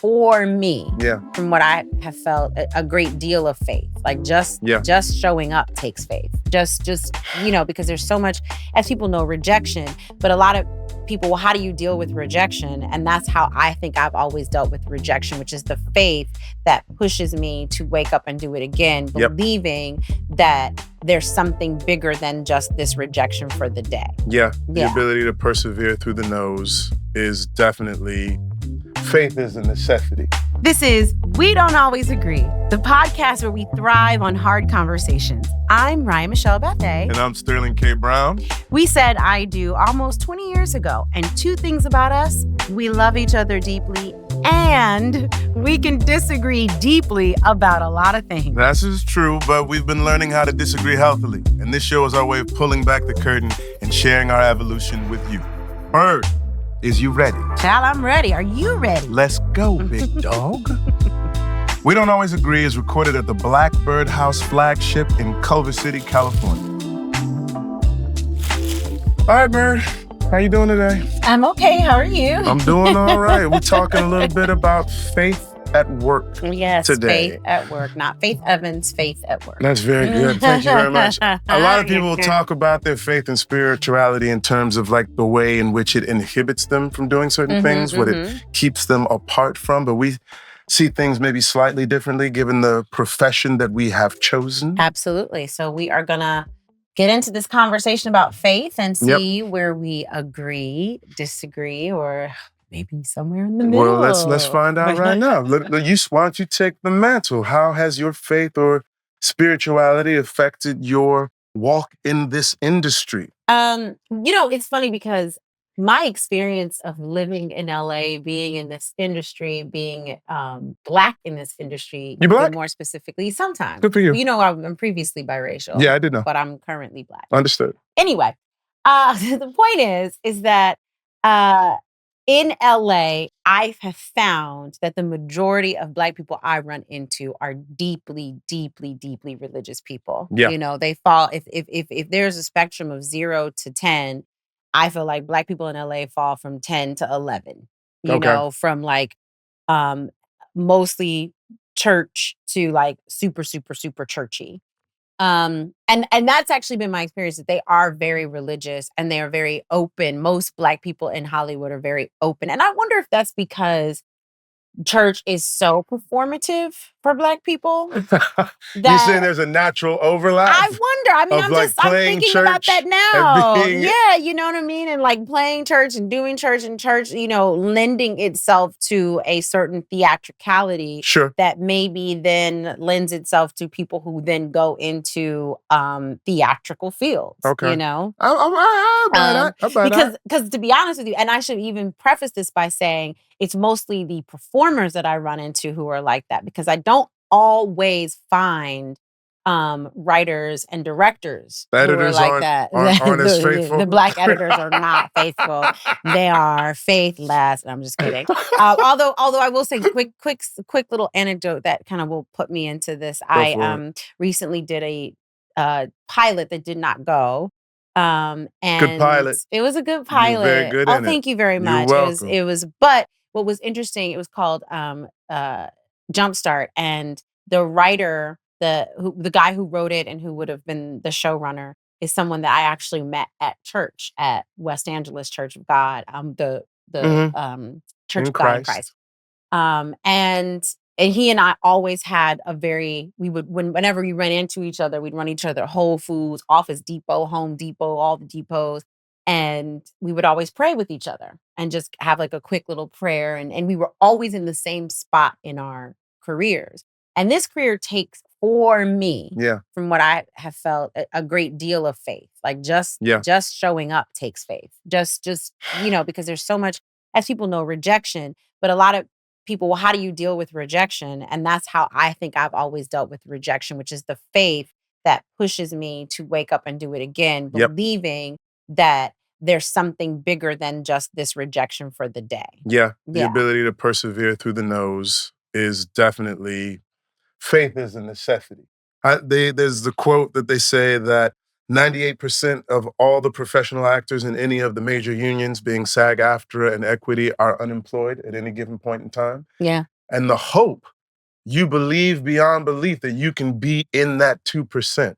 for me, Yeah. from what I have felt, a great deal of faith. Like just showing up takes faith. Just because there's so much, as people know, rejection. But a lot of people, well, how do you deal with rejection? And that's how I think I've always dealt with rejection, which is the faith that pushes me to wake up and do it again, believing that there's something bigger than just this rejection for the day. Yeah. The ability to persevere through the no's is definitely, faith is a necessity. This is We Don't Always Agree, the podcast where we thrive on hard conversations. I'm Ryan Michelle Bethay. And I'm Sterling K. Brown. We said I do almost 20 years ago. And two things about us: we love each other deeply and we can disagree deeply about a lot of things. That is true, but we've been learning how to disagree healthily. And this show is our way of pulling back the curtain and sharing our evolution with you. Bird, is you ready? Child, I'm ready. Are you ready? Let's go, big dog. We Don't Always Agree is recorded at the Blackbird House flagship in Culver City, California. All right, Bird. How you doing today? I'm okay. How are you? I'm doing all right. We're talking a little bit about faith at work today. Faith at work. Not Faith Evans, faith at work. That's very good. Thank you very much. A lot of people talk about their faith and spirituality in terms of like the way in which it inhibits them from doing certain things, what it keeps them apart from. But we see things maybe slightly differently given the profession that we have chosen. Absolutely. So we are going to get into this conversation about faith and see where we agree, disagree, or maybe somewhere in the middle. Well, let's find out right now. Why don't you take the mantle? How has your faith or spirituality affected your walk in this industry? It's funny because my experience of living in LA, being in this industry, being Black in this industry, you Black? More specifically, sometimes. Good for you. You know, I'm previously biracial. Yeah, I did know. But I'm currently Black. Understood. Anyway, the point is that in LA, I have found that the majority of Black people I run into are deeply, deeply, deeply religious people. Yeah. You know, they fall, if there's a spectrum of 0 to 10, I feel like Black people in LA fall from 10 to 11, you know, from like mostly church to like super, super, super churchy. And that's actually been my experience, that they are very religious and they are very open. Most Black people in Hollywood are very open. And I wonder if that's because church is so performative for Black people. You're saying there's a natural overlap? I wonder. I mean, I'm thinking about that now. Yeah, you know what I mean? And like playing church and doing church and church, you know, lending itself to a certain theatricality that maybe then lends itself to people who then go into theatrical fields, you know? Because to be honest with you, and I should even preface this by saying, it's mostly the performers that I run into who are like that, because I don't always find writers and directors who are like that. Aren't as faithful. The Black editors are not faithful. They are faithless. I'm just kidding. Although I will say, quick little anecdote that kind of will put me into this. I recently did a pilot that did not go. And good pilot. It was a good pilot. Very good. Thank you very much. You're welcome. It was, but what was interesting, it was called Jumpstart, and the writer, the guy who wrote it and who would have been the showrunner, is someone that I actually met at church at West Angeles Church of God, the Church of God in Christ. And he and I always had whenever we ran into each other, we'd run each other Whole Foods, Office Depot, Home Depot, all the depots. And we would always pray with each other and just have like a quick little prayer. And we were always in the same spot in our careers. And this career takes, for me, from what I have felt, a great deal of faith. Like just showing up takes faith. Just because there's so much, as people know, rejection. But a lot of people, well, how do you deal with rejection? And that's how I think I've always dealt with rejection, which is the faith that pushes me to wake up and do it again, believing that there's something bigger than just this rejection for the day. Yeah. The ability to persevere through the no's is definitely, faith is a necessity. There's the quote that they say that 98% of all the professional actors in any of the major unions, being SAG-AFTRA and Equity, are unemployed at any given point in time. Yeah. and the hope, you believe beyond belief that you can be in that 2%.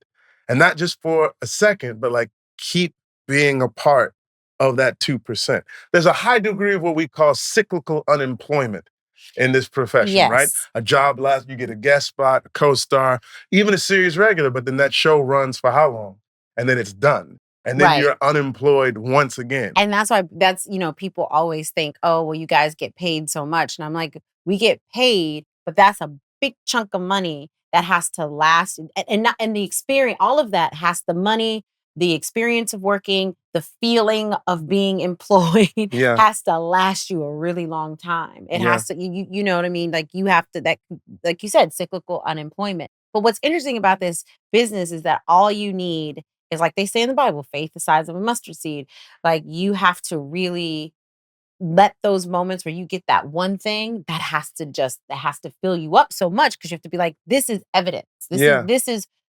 And not just for a second, but like keep being a part of that 2%. There's a high degree of what we call cyclical unemployment in this profession, right? Yes. A job lasts, you get a guest spot, a co-star, even a series regular, but then that show runs for how long? And then it's done. And then Right. you're unemployed once again. And that's why people always think, oh, well, you guys get paid so much. And I'm like, we get paid, but that's a big chunk of money that has to last. And the experience, all of that has the money, the experience of working, the feeling of being employed Yeah. has to last you a really long time. It Yeah. has to, you know what I mean? Like you have to, that, like you said, cyclical unemployment. But what's interesting about this business is that all you need is, like they say in the Bible, faith the size of a mustard seed. Like you have to really let those moments where you get that one thing that has to fill you up so much, because you have to be like, this is evidence. Yeah.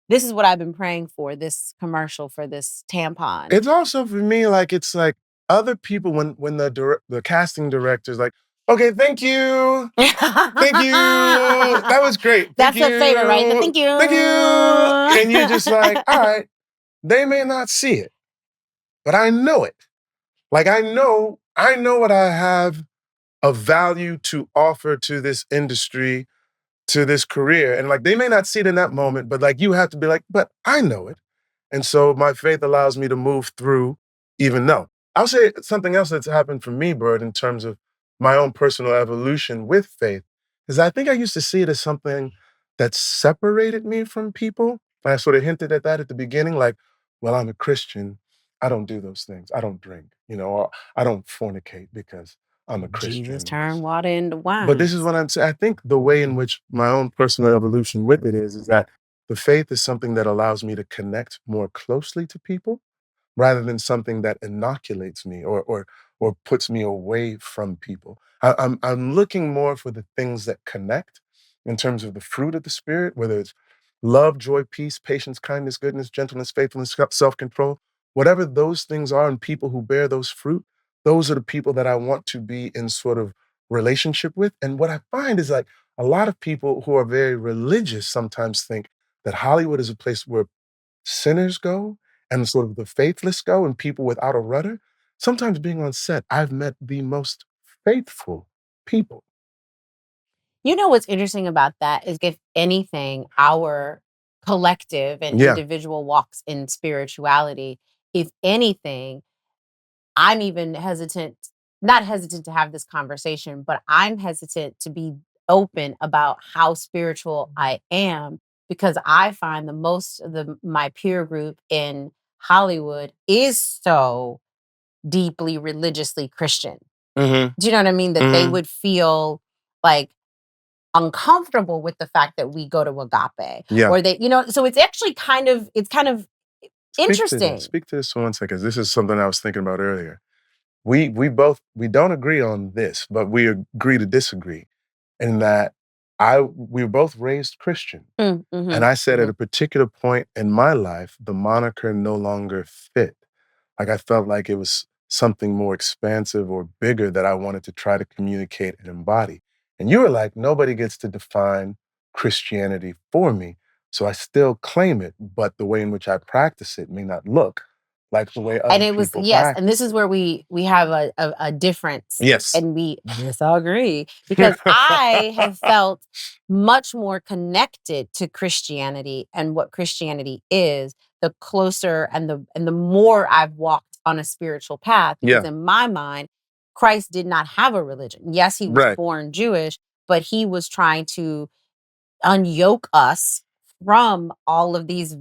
This is what I've been praying for, this commercial for this tampon. It's also for me, like, it's like other people when the casting director's like, okay, thank you. Thank you. That was great. Thank That's you. a favorite, right? The thank you. Thank you. And you're just like, all right, they may not see it, but I know it. Like I know what I have of value to offer to this industry, to this career. And like they may not see it in that moment, but like you have to be like, but I know it. And so my faith allows me to move through, even though. I'll say something else that's happened for me, Bird, in terms of my own personal evolution with faith, is I think I used to see it as something that separated me from people. And I sort of hinted at that at the beginning, like, well, I'm a Christian. I don't do those things. I don't drink, or I don't fornicate because I'm a Jesus Christian. turned water into wine. But this is what I'm saying. I think the way in which my own personal evolution with it is that the faith is something that allows me to connect more closely to people rather than something that inoculates me or puts me away from people. I'm looking more for the things that connect in terms of the fruit of the spirit, whether it's love, joy, peace, patience, kindness, goodness, gentleness, faithfulness, self-control, whatever those things are, and people who bear those fruit, those are the people that I want to be in sort of relationship with. And what I find is like a lot of people who are very religious sometimes think that Hollywood is a place where sinners go and sort of the faithless go and people without a rudder. Sometimes being on set, I've met the most faithful people. You know what's interesting about that is, if anything, our collective and Yeah. individual walks in spirituality, if anything, I'm even hesitant, not hesitant to have this conversation, but I'm hesitant to be open about how spiritual I am, because I find the most of my peer group in Hollywood is so deeply religiously Christian. Mhm. Do you know what I mean? That they would feel like uncomfortable with the fact that we go to Agape, Yeah. or they, so it's actually kind of interesting. Speak to this for 1 second. This is something I was thinking about earlier. We don't agree on this, but we agree to disagree in that we were both raised Christian. And I said at a particular point in my life, the moniker no longer fit. Like I felt like it was something more expansive or bigger that I wanted to try to communicate and embody. And you were like, nobody gets to define Christianity for me. So I still claim it, but the way in which I practice it may not look like the way And other it was, people yes, and practice this is it. where we have a difference. Yes. And we disagree, because I have felt much more connected to Christianity and what Christianity is, the closer and the more I've walked on a spiritual path. Because Yeah. in my mind, Christ did not have a religion. Yes, he was Right. born Jewish, but he was trying to unyoke us from all of these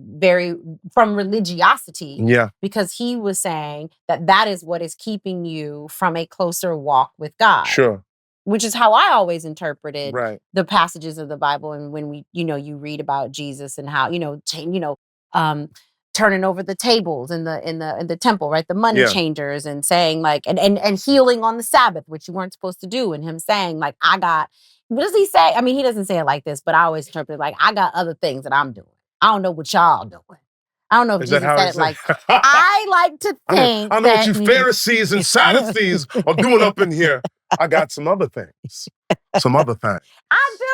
from religiosity, Yeah. because he was saying that is what is keeping you from a closer walk with God. Sure. Which is how I always interpreted Right. the passages of the Bible. And when you read about Jesus and how, turning over the tables in the temple, right? The money Yeah. changers, and saying like, and healing on the Sabbath, which you weren't supposed to do. And him saying like, what does he say? I mean, he doesn't say it like this, but I always interpret it like, I got other things that I'm doing. I don't know what y'all doing. I don't know if Is that Jesus how said he it said? like, I like to think I know what that you Pharisees and Sadducees are doing up in here. I got some other things. Some other things. I do.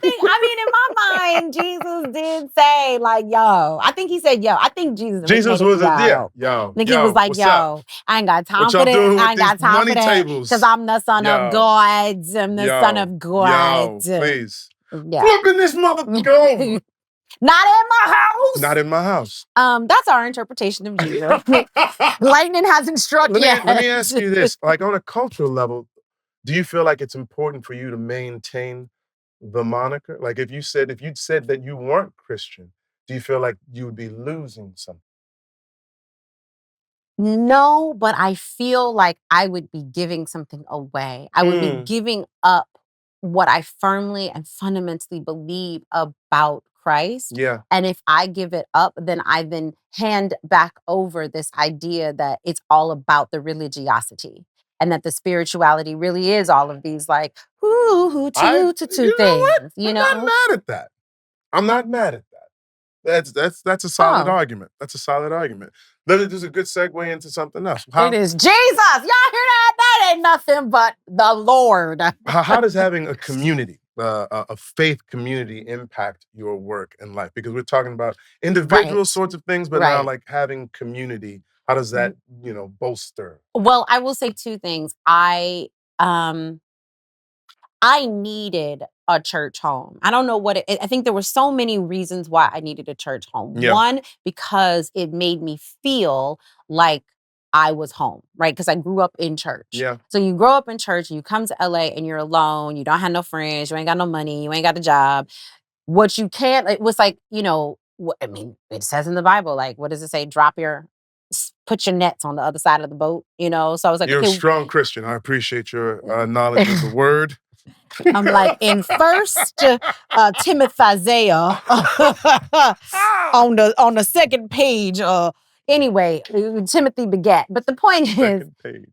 I mean, in my mind, Jesus did say, like, yo. I think he said, yo. I think Jesus Jesus originated, was a, yo. yo, I think he was like, what's yo, up? I ain't got time What for y'all that. doing I with ain't these got time for money that. Because tables? I'm the son of Yo, God. I'm the son of God. yo, please. Yeah. Flipping this mother go. Not in my house. Not in my house. That's our interpretation of Jesus. Lightning hasn't struck yet. Let me ask you this. Like, on a cultural level, do you feel like it's important for you to maintain the moniker? Like, if you'd said that you weren't Christian, do you feel like you would be losing something? No, but I feel like I would be giving something away. I would be giving up what I firmly and fundamentally believe about Christ. Yeah. And if I give it up, then I then hand back over this idea that it's all about the religiosity and that the spirituality really is all of these like, two You know what? things, you I'm know? not mad at that. I'm not mad at that. That's a solid Oh, argument. That's a solid argument. Then it is a good segue into something else. it is Jesus. Y'all hear that? That ain't nothing but the Lord. How does having a community, a faith community, impact your work and life? Because we're talking about individual Right. sorts of things, but now Right. like having community, how does that, bolster? Well, I will say two things. I needed a church home. I don't know what I think there were so many reasons why I needed a church home. Yeah. One, because it made me feel like I was home, right? Because I grew up in church. Yeah. So you grow up in church and you come to LA and you're alone. You don't have no friends. You ain't got no money. You ain't got a job. What you can't, it was like, I mean, it says in the Bible, like, what does it say? Put your nets on the other side of the boat, So I was like, You're a okay. strong Christian. I appreciate your knowledge of the word. I'm like in First Timothy on the second page. Anyway, Timothy begat. But the point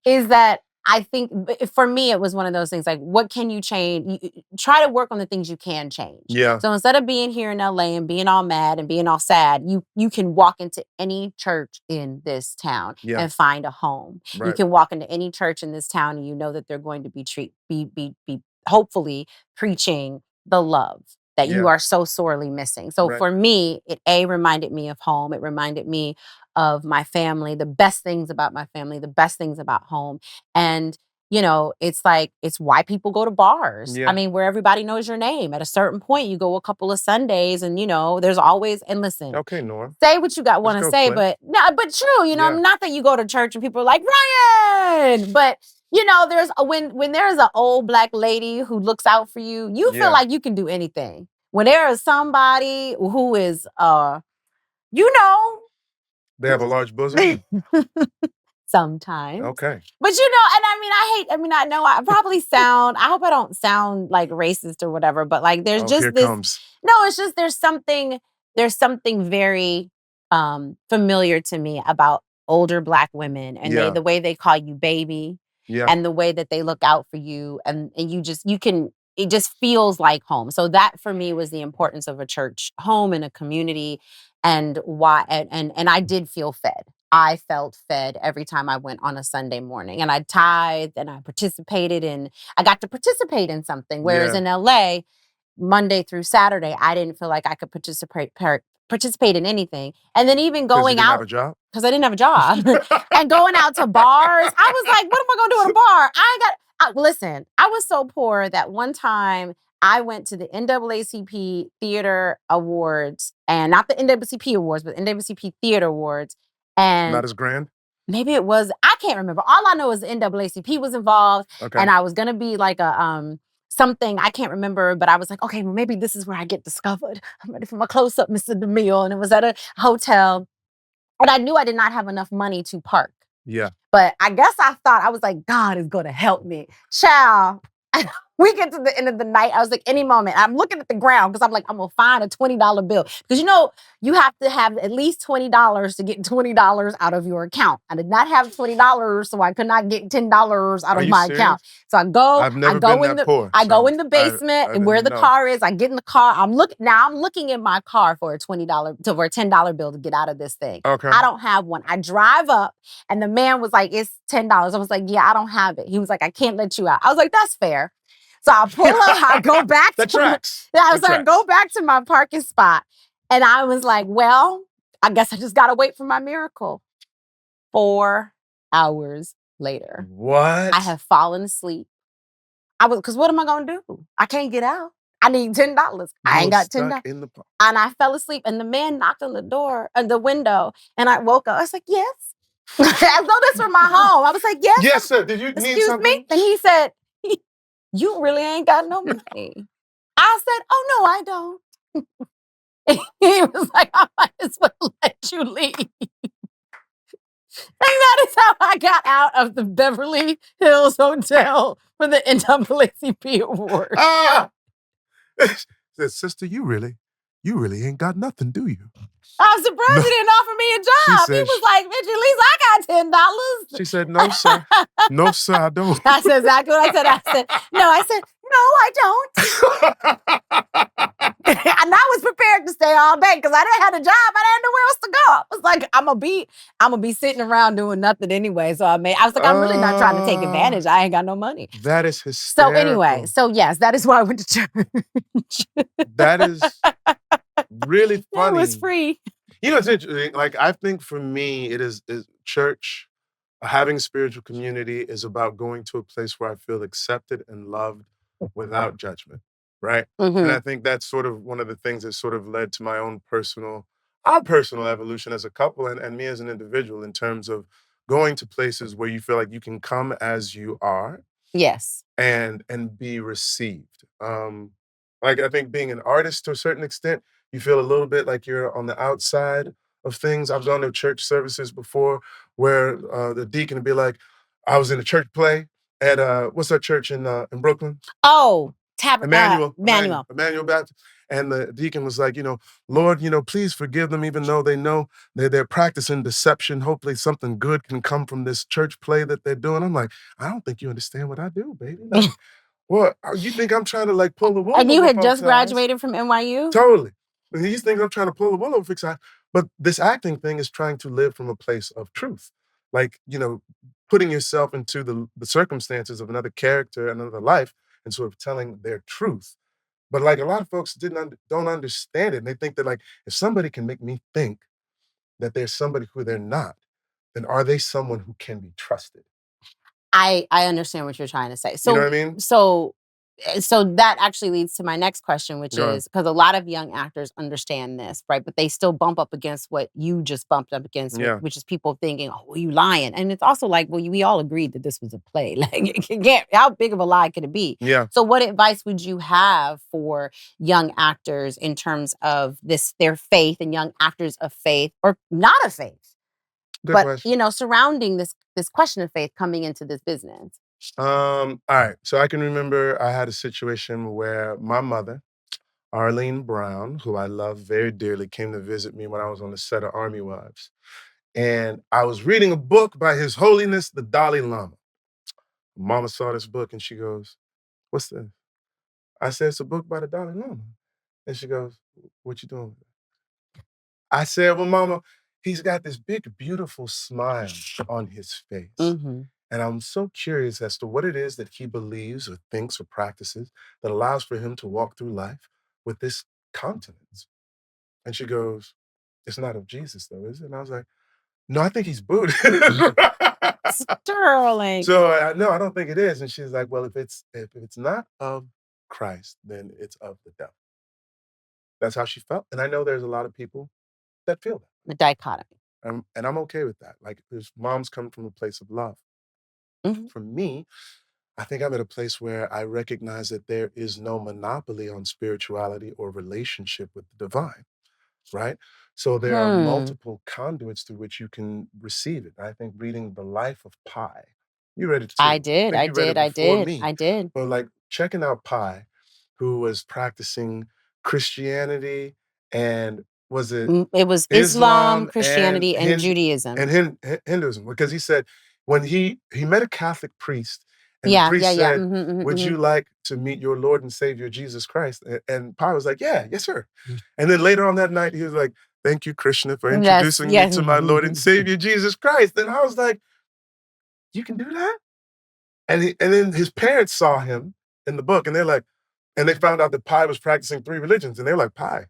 is that I think for me it was one of those things like, what can you change? Try to work on the things you can change. Yeah. So instead of being here in LA and being all mad and being all sad, you can walk into any church in this town and find a home. Right. You can walk into any church in this town and you know that they're going to be hopefully preaching the love that you are so sorely missing. So for me, it reminded me of home. It reminded me of my family, the best things about my family, the best things about home. And, it's like, it's why people go to bars. Yeah. I mean, where everybody knows your name. At a certain point, you go a couple of Sundays and, there's always, and listen. Okay, Norm. Say what you want to say, Clint. but true, not that you go to church and people are like, Ryan, but there's when there's an old Black lady who looks out for you, you feel like you can do anything. When there is somebody who is, they have a large bosom. Sometimes. Okay. But and I know I probably I hope I don't sound like racist or whatever, but like there's just here this. Comes. No, it's just there's something very familiar to me about older Black women and the way they call you baby and the way that they look out for you and it just feels like home. So that for me was the importance of a church home and a community and why and I did feel fed. I felt fed every time I went on a Sunday morning and I tithed and I got to participate in something. Whereas in LA, Monday through Saturday, I didn't feel like I could participate in anything. And then even going out, because I didn't have a job and going out to bars, I was like, what am I going to do at a bar? Listen, I was so poor that one time I went to the NAACP Theater Awards and not the NAACP Awards, but NAACP Theater Awards. And not as grand? Maybe it was, I can't remember. All I know is the NAACP was involved. Okay. And I was going to be like a, something, I can't remember, but I was like, okay, well, maybe this is where I get discovered. I'm ready for my close-up, Mr. DeMille. And it was at a hotel. And I knew I did not have enough money to park. Yeah. But I guess I was like, God is going to help me. Child, We get to the end of the night. I was like, any moment. I'm looking at the ground because I'm like, I'm going to find a $20 bill. Because you have to have at least $20 to get $20 out of your account. I did not have $20, so I could not get $10 out Are of you my serious? account. So I I've never been that poor. I go So in the basement I and where didn't the know. car is. I get in the car. I'm looking in my car for a $10 bill to get out of this thing. Okay. I don't have one. I drive up and the man was like, it's $10. I was like, yeah, I don't have it. He was like, I can't let you out. I was like, that's fair. So I pull up, I go back The tracks. I was like, go back to my parking spot. And I was like, well, I guess I just gotta wait for my miracle. 4 hours later. What? I have fallen asleep. Because what am I gonna do? I can't get out. I need $10. I ain't got $10. In the park. And I fell asleep and the man knocked on the window, and I woke up. I was like, yes. As though this were my home. I was like, yes. Yes, sir. Did you need something? Me? And he said, you really ain't got no money. I said, oh, no, I don't. He was like, I might as well let you leave. And that is how I got out of the Beverly Hills Hotel for the NAACP award. Said, sister, you really ain't got nothing, do you? I'm surprised he didn't offer me a job. He was like, bitch, at least I got $10. She said, no, sir. No, sir, I don't. That's exactly what I said. I said, no, I don't. And I was prepared to stay all day because I didn't have a job. I didn't know where else to go. I was like, I'm gonna be sitting around doing nothing anyway. So I was like, I'm really not trying to take advantage. I ain't got no money. That is hysterical. So anyway, yes, that is why I went to church. That is really funny. It was free. You know, it's interesting. Like, I think for me, it is church, having spiritual community is about going to a place where I feel accepted and loved without judgment, right? Mm-hmm. And I think that's sort of one of the things that sort of led to my own our personal evolution as a couple and me as an individual in terms of going to places where you feel like you can come as you are. Yes. And be received. Like, I think being an artist to a certain extent, you feel a little bit like you're on the outside of things. I've gone to church services before where the deacon would be like, I was in a church play at, what's that church in Brooklyn? Oh, Emmanuel Baptist. And the deacon was like, Lord, please forgive them even though they know they're practicing deception. Hopefully something good can come from this church play that they're doing. I'm like, I don't think you understand what I do, baby. Like, what? You think I'm trying to like pull the wool over And you had just folks' graduated eyes? from NYU? Totally. And he thinks I'm trying to pull the wool over folks' eyes. But this acting thing is trying to live from a place of truth. Like, putting yourself into the circumstances of another character, another life, and sort of telling their truth. But like a lot of folks don't understand it. And they think that like, if somebody can make me think that there's somebody who they're not, then are they someone who can be trusted? I understand what you're trying to say. So, you know what I mean? So that actually leads to my next question, which is, because a lot of young actors understand this, right? But they still bump up against what you just bumped up against, which is people thinking, oh, well, you lying. And it's also like, well, we all agreed that this was a play. Like, how big of a lie could it be? Yeah. So what advice would you have for young actors in terms of their faith and young actors of faith or not of faith? Good question. Surrounding this question of faith coming into this business. All right. So I can remember I had a situation where my mother, Arlene Brown, who I love very dearly, came to visit me when I was on the set of Army Wives. And I was reading a book by His Holiness, the Dalai Lama. Mama saw this book and she goes, what's this? I said, it's a book by the Dalai Lama. And she goes, what you doing with it? I said, well, Mama, he's got this big, beautiful smile on his face. Mm-hmm. And I'm so curious as to what it is that he believes or thinks or practices that allows for him to walk through life with this countenance. And she goes, it's not of Jesus though, is it? And I was like, no, I think he's Buddhist. Sterling. So no, I don't think it is. And she's like, well, if it's not of Christ, then it's of the devil. That's how she felt. And I know there's a lot of people that feel that. The dichotomy. And I'm okay with that. Like, there's moms come from a place of love. Mm-hmm. For me, I think I'm at a place where I recognize that there is no monopoly on spirituality or relationship with the divine, right? So there are multiple conduits through which you can receive it. I think reading The Life of Pi You read it I too. did, I think I you read did, it I before did, me. I did. But like checking out Pi, who was practicing Christianity and was it It was Islam, Islam and Christianity, and Judaism. Hinduism? Because he said when he met a Catholic priest, and the Yeah, priest yeah, yeah. said, Mhm, mhm, "Would mhm. you like to meet your Lord and Savior Jesus Christ?" And Pi was like, "Yeah, yes, sir." And then later on that night, he was like, "Thank you, Krishna, for Yes, introducing me yes. to my Lord and Savior Jesus Christ." And I was like, "You can do that?" And then his parents saw him in the book, and they're like, and they found out that Pi was practicing 3 religions, and they're like, "Pi,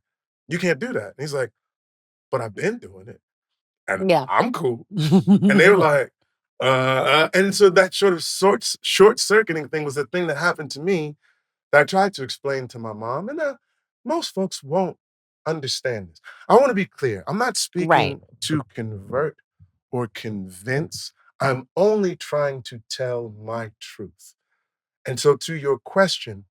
you can't do that." And he's like, "But I've been doing it, and Yeah. I'm cool." And they were like, and so that sort of short-circuiting thing was the thing that happened to me that I tried to explain to my mom, and most folks won't understand this. I wanna be clear, I'm not Right. speaking to convert or convince, I'm only trying to tell my truth. And so to your question,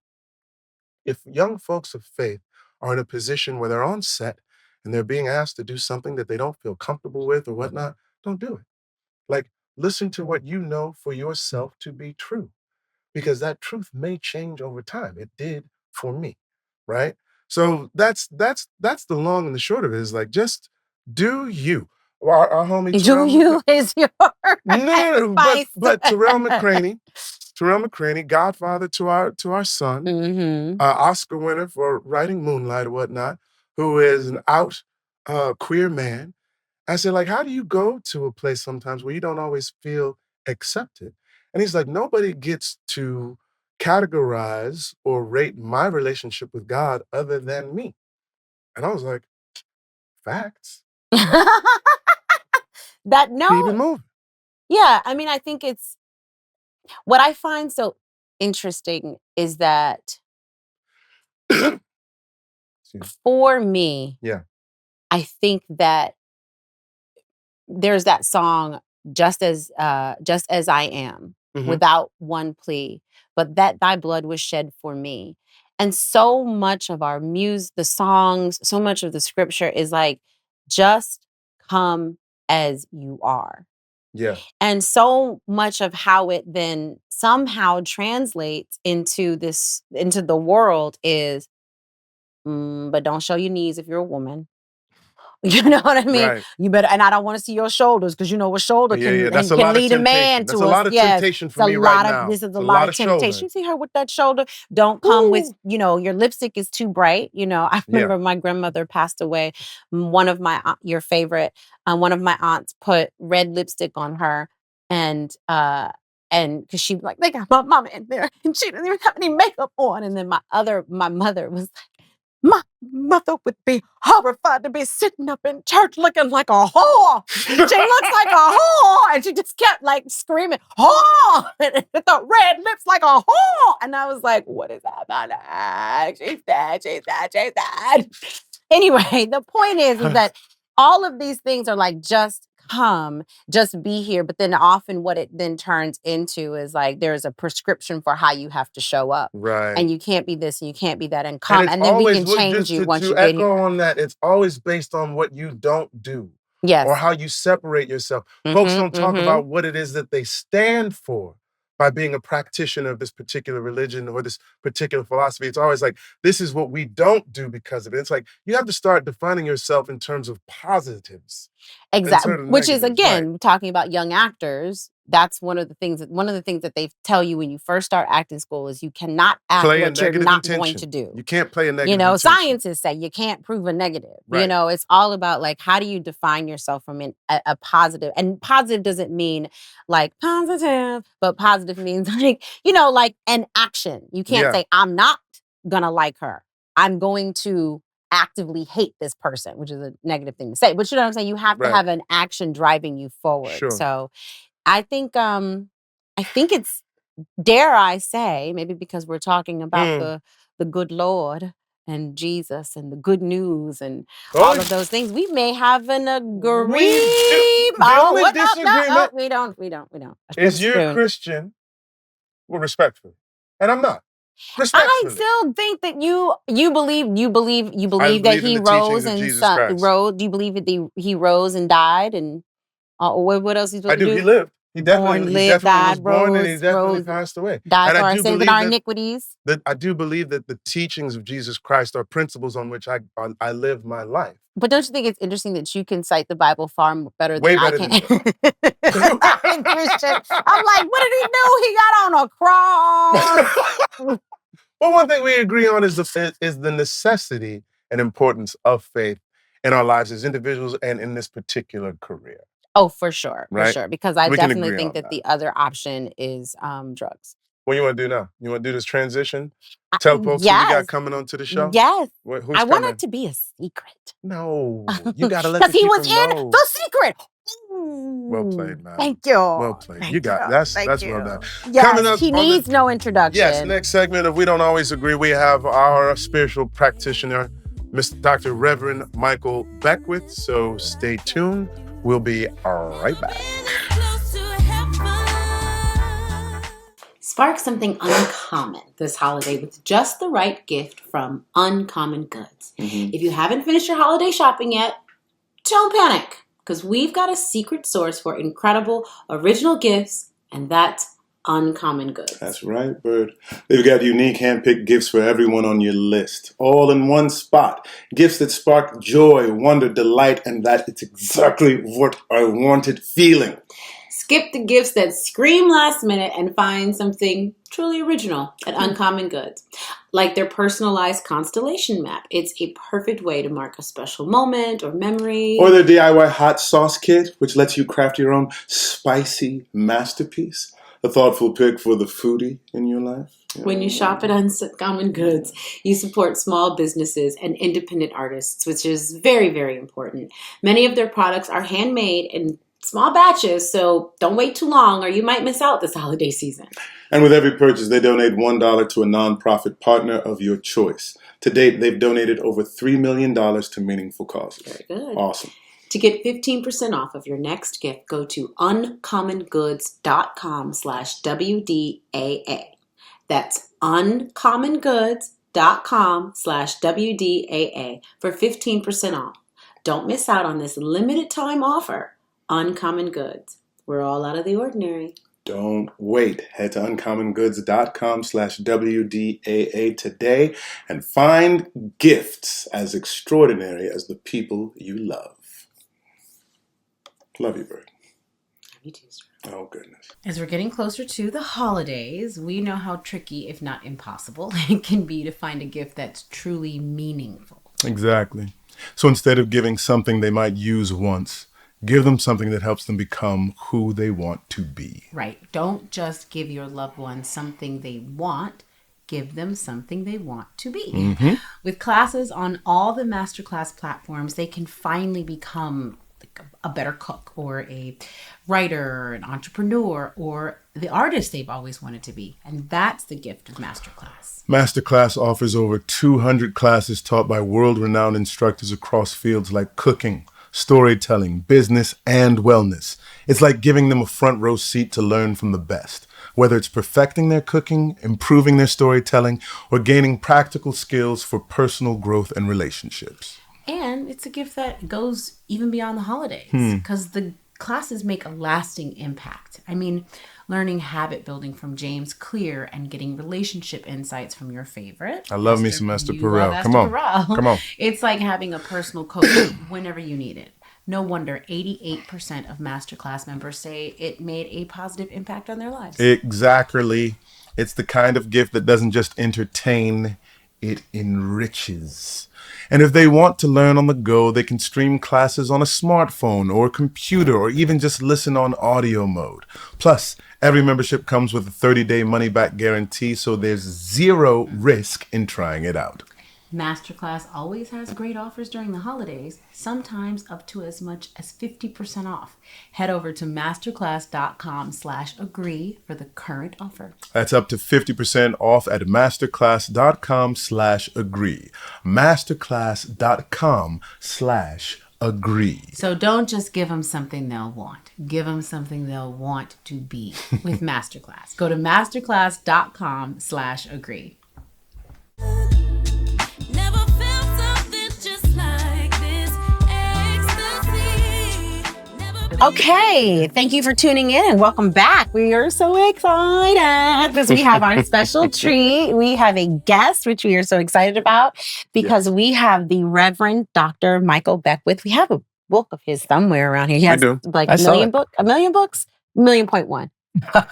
if young folks of faith are in a position where they're on set and they're being asked to do something that they don't feel comfortable with or whatnot, don't do it. Like, listen to what you know for yourself to be true, because that truth may change over time. It did for me, right? So that's the long and the short of it is like just do you. Our homie Do Terrell you is your no, no, no, advice. but Terrell McCraney, godfather to our son, Mhm. Oscar winner for writing Moonlight or whatnot, who is an out queer man. I said, like, how do you go to a place sometimes where you don't always feel accepted? And he's like, nobody gets to categorize or rate my relationship with God other than me. And I was like, facts. That no, Keep it moving. yeah, I mean, I think it's what I find so interesting is that Excuse me. for me, Yeah. I think that there's that song just as I am Hmm. without one plea, but that thy blood was shed for me. And so much of our the songs, so much of the scripture is like just come as you are. Yeah. And so much of how it then somehow translates into the world is but don't show your knees if you're a woman. You know what I mean? Right. You better, and I don't want to see your shoulders because you know a shoulder Yeah, yeah. That's a can lot of lead a man temptation. That's to a us. lot of Yes, temptation it's for a me right lot of now. this is It's a a lot lot of of temptation. shoulder. You see her with that shoulder. Don't come with Woo! your lipstick is too bright. I Yeah. remember my grandmother passed away. One of my your favorite, one of my aunts put red lipstick on her, and because she was like they got my mama in there and she didn't even have any makeup on, and then my mother was my mother would be horrified to be sitting up in church looking like a whore. She looks like a whore. And she just kept like screaming, whore, with the red lips like a whore. And I was like, what is that about? She's dead, she's dead, she's dead. Anyway, the point is that all of these things are like, just come, just be here. But then often what it then turns into is like, there's a prescription for how you have to show up. Right. And you can't be this and you can't be that and And come. it's And then we always can what change just you once to you get echo here. on that, it's always based on what you don't do or Yes. how you separate yourself. Folks Mhm, don't talk mhm. about what it is that they stand for by being a practitioner of this particular religion or this particular philosophy. It's always like, this is what we don't do because of it. It's like you have to start defining yourself in terms of positives Exactly. instead of Which is negatives. Right. again, talking about young actors, that's one of the things that they tell you when you first start acting school is you cannot act Play a what you're negative not going to intention. do. You can't play a negative intention. Scientists say you can't prove a negative. Right. It's all about like how do you define yourself from a positive, and positive doesn't mean like positive, but positive means like, like an action. You can't Yeah. say, I'm not gonna like her. I'm going to actively hate this person, which is a negative thing to say. But you know what I'm saying? You have to Right. have an action driving you forward. Sure. So I think it's, dare I say, maybe because we're talking about Mm. the good Lord and Jesus and the good news and Oh, all of those things, we may have an agreement. we do. The Oh, only what? No, no, no, disagreement we don't. A flip is you're spoon. Christian, well, respectfully, and I'm not. I Respectfully, still think that you I believe that believe in he the teachings rose of and Jesus Christ. rose. Do you believe that he rose and died and what else he's I supposed to do. He do? lived. He born, lived, definitely was died, born and he rose, definitely rose, passed away. died And for I our do sins and believe our iniquities. that I do believe that the teachings of Jesus Christ are principles on which I live my life. But don't you think it's interesting that you can cite the Bible far better than Way I better can? than me. Not a Christian. I'm like, what did he do? He got on a cross. Well, one thing we agree on is the necessity and importance of faith in our lives as individuals and in this particular career. Oh, for sure. For Right? sure. Because I We can definitely agree think on that that. the other option is drugs. What you want to do now? You want to do this transition? Tell folks who we got Yes. coming onto the show? Yes. Who's I want coming? it to be a secret. No, you got to let Because the he people was in know. The Secret. Well played, man. Thank you. Well played. Thank you got you. that's Thank you. well done. Yes, Coming up he on needs no Yes, introduction. next segment of We Don't Always Agree, we have our spiritual practitioner, Mr. Dr. Reverend Michael Beckwith. So stay tuned. We'll be right back. Spark something uncommon this holiday with just the right gift from Uncommon Goods. If you haven't finished your holiday shopping yet, don't panic, because we've got a secret source for incredible original gifts, and that's Uncommon Goods. That's right, Bird. They've got unique hand-picked gifts for everyone on your list, all in one spot. Gifts that spark joy, wonder, delight, and that it's exactly what I wanted feeling. Skip the gifts that scream last minute and find something truly original at Uncommon Goods. Like their personalized constellation map. It's a perfect way to mark a special moment or memory. Or their DIY hot sauce kit, which lets you craft your own spicy masterpiece. A thoughtful pick for the foodie in your life. When you shop at Uncommon Goods, you support small businesses and independent artists, which is very, very important. Many of their products are handmade in small batches, so don't wait too long or you might miss out this holiday season. And with every purchase, they donate $1 to a nonprofit partner of your choice. To date, they've donated over $3 million to meaningful causes. Very good. Awesome. To get 15% off of your next gift, go to uncommongoods.com/WDAA. That's uncommongoods.com/WDAA for 15% off. Don't miss out on this limited time offer. Uncommon Goods. We're all out of the ordinary. Don't wait. Head to uncommongoods.com/WDAA today and find gifts as extraordinary as the people you love. Love you, Bird. Love you too, sir. Oh, goodness. As we're getting closer to the holidays, we know how tricky, if not impossible, it can be to find a gift that's truly meaningful. Exactly. So instead of giving something they might use once, give them something that helps them become who they want to be. Right. Don't just give your loved ones something they want. Give them something they want to be. With classes on all the masterclass platforms, they can finally become a better cook or a writer, an entrepreneur, or the artist they've always wanted to be. And that's the gift of Masterclass. Masterclass offers over 200 classes taught by world-renowned instructors across fields like cooking, storytelling, business, and wellness. It's like giving them a front row seat to learn from the best. Whether it's perfecting their cooking, improving their storytelling, or gaining practical skills for personal growth and relationships. And it's a gift that goes even beyond the holidays because the classes make a lasting impact. I mean, learning habit building from James Clear and getting relationship insights from your favorite. I love me some Esther Perel. Come on. Come on. It's like having a personal coach whenever you need it. No wonder 88% of Masterclass members say it made a positive impact on their lives. Exactly. It's the kind of gift that doesn't just entertain, it enriches. And if they want to learn on the go, they can stream classes on a smartphone or computer or even just listen on audio mode. Plus, every membership comes with a 30-day money-back guarantee, so there's zero risk in trying it out. Masterclass always has great offers during the holidays, sometimes up to as much as 50% off. Head over to masterclass.com/agree for the current offer. That's up to 50% off at masterclass.com/agree. Masterclass.com/agree. So don't just give them something they'll want. Give them something they'll want to be with Masterclass. Go to masterclass.com/agree. Okay, thank you for tuning in and welcome back. We are so excited because we have our special treat. We have a guest, which we are so excited about because we have the Reverend Dr. Michael Beckwith. We have a book of his somewhere around here. He has like a million books, 1,000,000.1.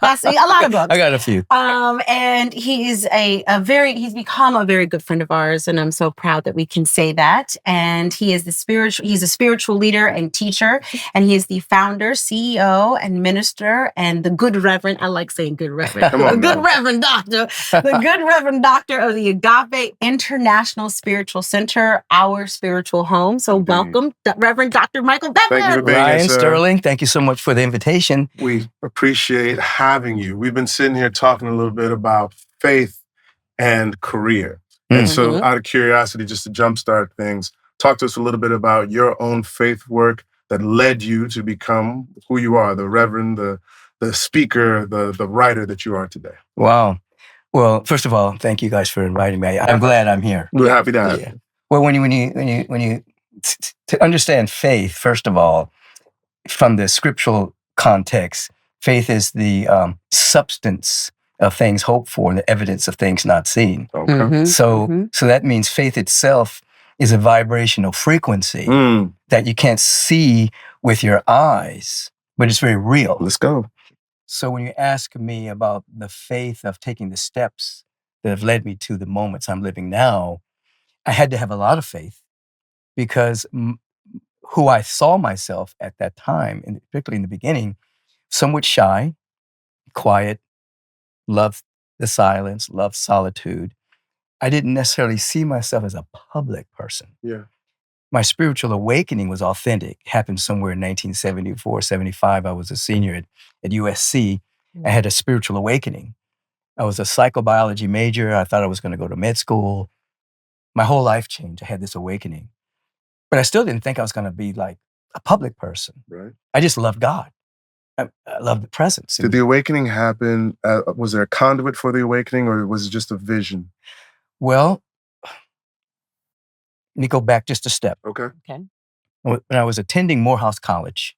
That's a lot of books. I got a few. And he's he's become a very good friend of ours, and I'm so proud that we can say that. And he's a spiritual leader and teacher, and he is the founder, CEO, and minister, and the good reverend. I like saying good reverend. The good reverend doctor, the good reverend doctor of the Agape International Spiritual Center, our spiritual home. So welcome, Reverend Dr. Michael Beckwith. Thank you for being Ryan here, sir. Sterling, thank you so much for the invitation. We appreciate having you. We've been sitting here talking a little bit about faith and career. And so out of curiosity, just to jumpstart things, talk to us a little bit about your own faith work that led you to become who you are, the reverend, the speaker, the writer that you are today. Wow. Well, first of all, thank you guys for inviting me. I'm glad I'm here. We're happy to have you. Well, when you to understand faith, first of all, from the scriptural context, faith is the substance of things hoped for and the evidence of things not seen. Okay. So that means faith itself is a vibrational frequency that you can't see with your eyes, but it's very real. Let's go. So when you ask me about the faith of taking the steps that have led me to the moments I'm living now, I had to have a lot of faith because who I saw myself at that time, and particularly in the beginning, somewhat shy, quiet, loved the silence, loved solitude. I didn't necessarily see myself as a public person. Yeah. My spiritual awakening was authentic. It happened somewhere in 1974, 75. I was a senior at USC. I had a spiritual awakening. I was a psychobiology major. I thought I was going to go to med school. My whole life changed. I had this awakening. But I still didn't think I was going to be like a public person. Right. I just loved God. I loved the presence. Did the awakening happen? Was there a conduit for the awakening, or was it just a vision? Well, let me go back just a step. Okay. When I was attending Morehouse College,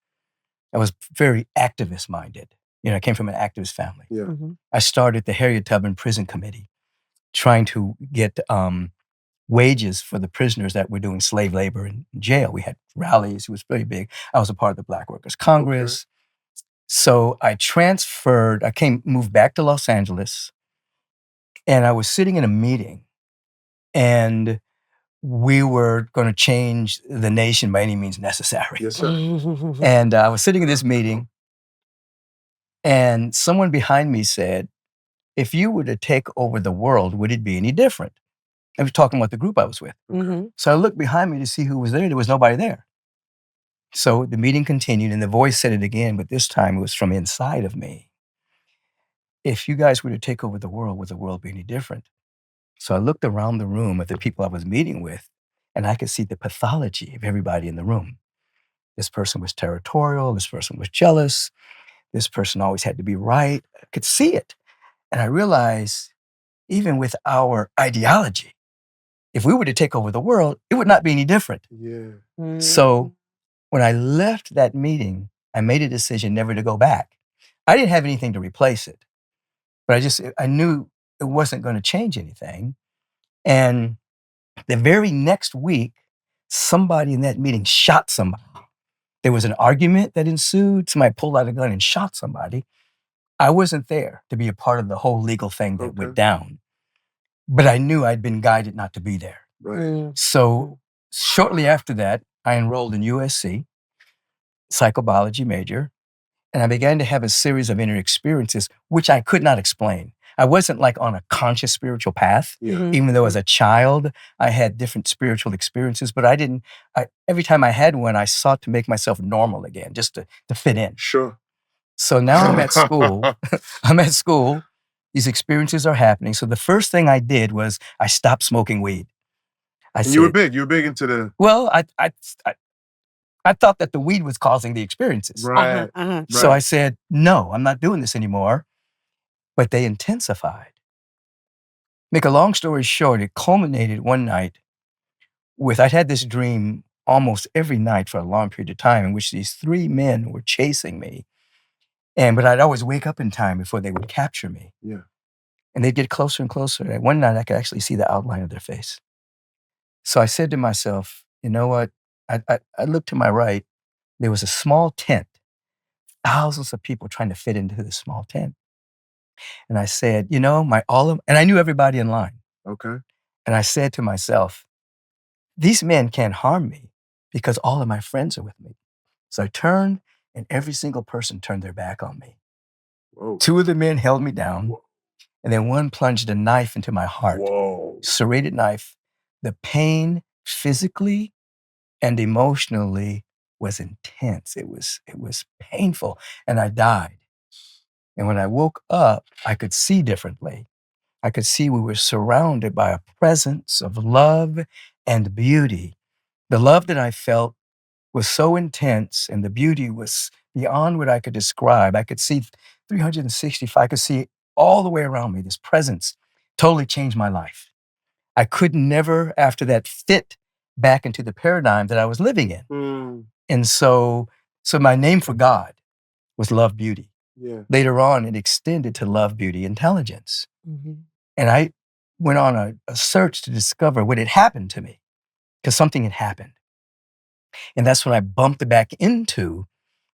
I was very activist-minded. I came from an activist family. Yeah. I started the Harriet Tubman Prison Committee, trying to get wages for the prisoners that were doing slave labor in jail. We had rallies. It was very big. I was a part of the Black Workers Congress. Okay. So I moved back to Los Angeles, and I was sitting in a meeting, and we were going to change the nation by any means necessary. Yes, sir. And I was sitting in this meeting, and someone behind me said, if you were to take over the world, would it be any different? I was talking about the group I was with. So I looked behind me to see who was there. There was nobody there. So the meeting continued, and the voice said it again, but this time it was from inside of me. If you guys were to take over the world, would the world be any different? So I looked around the room at the people I was meeting with, and I could see the pathology of everybody in the room. This person was territorial. This person was jealous. This person always had to be right. I could see it. And I realized, even with our ideology, if we were to take over the world, it would not be any different. Yeah. So when I left that meeting, I made a decision never to go back. I didn't have anything to replace it, but I knew it wasn't going to change anything. And the very next week, somebody in that meeting shot somebody. There was an argument that ensued. Somebody pulled out a gun and shot somebody. I wasn't there to be a part of the whole legal thing that went down, but I knew I'd been guided not to be there. Right. So shortly after that, I enrolled in USC, psychobiology major, and I began to have a series of inner experiences, which I could not explain. I wasn't like on a conscious spiritual path, even though as a child, I had different spiritual experiences, but every time I had one, I sought to make myself normal again, just to fit in. Sure. So now I'm at school. These experiences are happening. So the first thing I did was I stopped smoking weed. You were big into the... Well, I thought that the weed was causing the experiences. Right. So I said, no, I'm not doing this anymore. But they intensified. Make a long story short, it culminated one night with, I'd had this dream almost every night for a long period of time in which these 3 men were chasing me. But I'd always wake up in time before they would capture me. Yeah. And they'd get closer and closer. And one night I could actually see the outline of their face. So I said to myself, you know what? I looked to my right. There was a small tent, thousands of people trying to fit into this small tent. And I said, you know, and I knew everybody in line. Okay. And I said to myself, these men can't harm me because all of my friends are with me. So I turned, and every single person turned their back on me. Whoa. 2 of the men held me down, and then one plunged a knife into my heart. Whoa. Serrated knife. The pain physically and emotionally was intense. It was painful, and I died. And when I woke up, I could see differently. I could see we were surrounded by a presence of love and beauty. The love that I felt was so intense, and the beauty was beyond what I could describe. I could see 365. I could see all the way around me. This presence totally changed my life. I could never, after that, fit back into the paradigm that I was living in. And so my name for God was love, beauty. Yeah. Later on, it extended to love, beauty, intelligence. And I went on a search to discover what had happened to me, because something had happened. And that's when I bumped back into